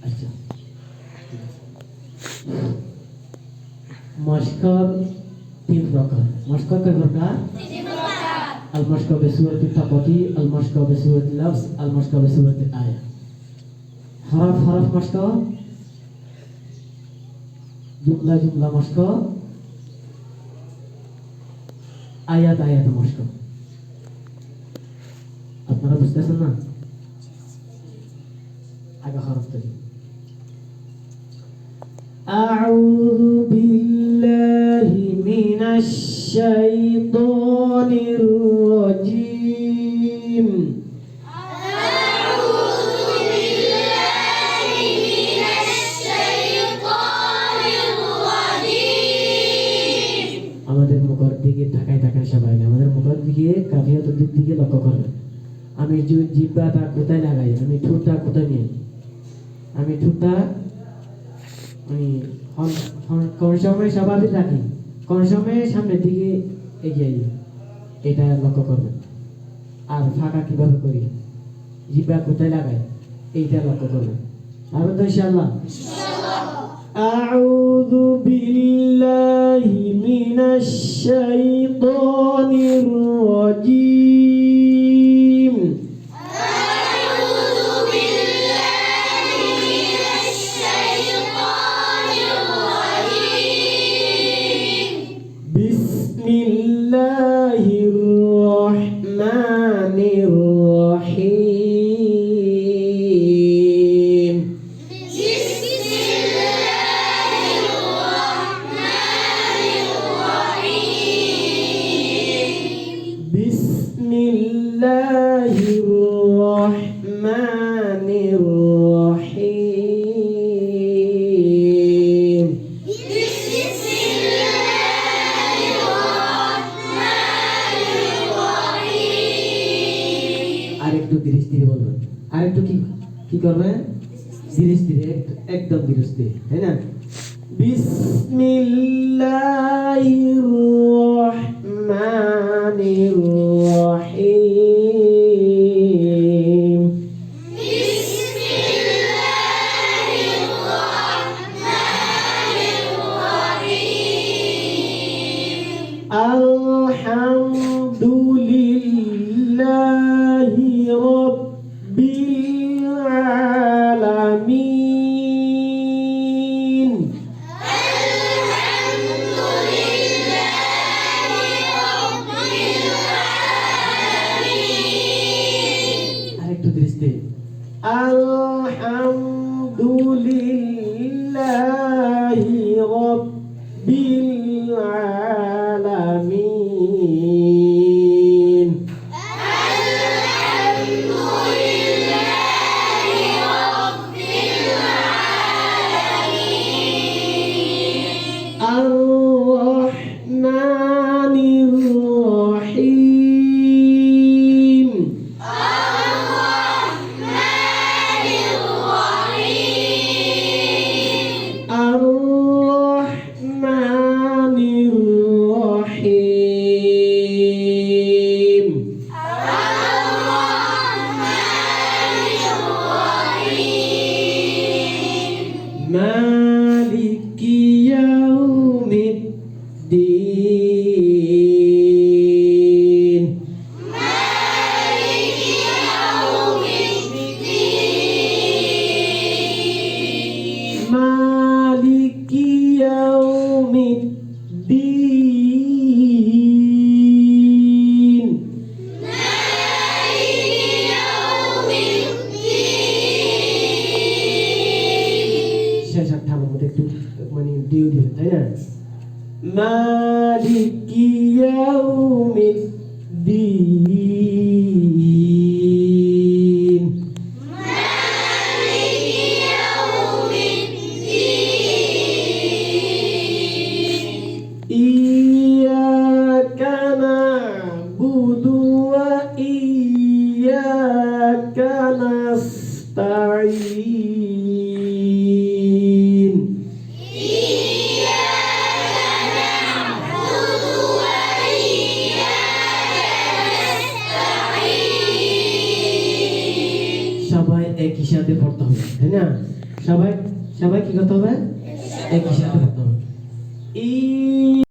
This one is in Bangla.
আচ্ছা, মশকর তিন প্রকার। মশকর কয় প্রকার? আল মশক বিসূরাতি তাকাতি, আল মশক বিসূরাতি লাফজ, আল মশক বিসূরাতি আয়া। হরফ হরফ মশক, জুমলা জুমলা মশক, আয়াত আয়াত মশক। আপনারা বুঝতেছেন না? আগে হরফ থেকে أعوذ بالله من الشيطان الرجيم أعوذ بالله من الشيطان الرجيم আমাদের মুখের দিকে তাকায় তাকায় সবাই, আমাদের মুখের দিকে কাফিয়াতের দিকে লক্ষ্য করবেন। আমি জিহ্বাটা কোথায় লাগাই, আমি ঠোঁটটা কোথায় নিয়ে, আমি ঠোঁটটা কোন সময় স্বাভাবিক রাখি, কোন সময় সামনের দিকে এগিয়ে যাই, এটা লক্ষ্য করবেন। আর ফাঁকা কিভাবে করি, জিহ্বা কোথায় লাগাই, এইটা লক্ষ্য করবেন। আর তো ইনশাআল্লাহ। أعوذ بالله من الشيطان الرجيم أعوذ بالله من الشيطان الرجيم بسم الله الرحمن الرحيم بسم الله الرحمن الرحيم بسم الله الرحمن الرحيم بسم الله الرحمن الرحيم আরেকটু ধীরে ধীরে বলবেন, আরেকটু কি করবেন, ধীরে ধীরে, একদম ধীরে ধীরে, তাই না? বিসমিল্লাহির রহমানির রহিম بسم الله الرحمن الرحيم আলহামদুলিল্লাহি রাব্বিল আলামিন الحمد لله رب العالمين আরেকটু ধীরে ধীরে, আলহামদুলিল্লাহি রাব্বিল আলামিন الحمد لله رب العالمين আর-রহমানির রহিম الرحمن الرحيم আর-রহমানির রহিম الرحمن الرحيم মালিকি ইয়াউমিদ্দিন مالك يوم الدين মালিকি ইয়াউমিদ্দিন مالك يوم الدين শেষ আঠার মধ্যে একটু মানে ডিউ দিবেন, তাই না? মালিকি ইয়াউমিদ্দিন مالك يوم الدين إياك نعبد وإياك نستعين إياك نعبد وإياك نستعين সবাই একই সাথে পড়তে হবে, তাই না? সবাই সবাই কি করতে হবে একই সাথে করতে হবে ই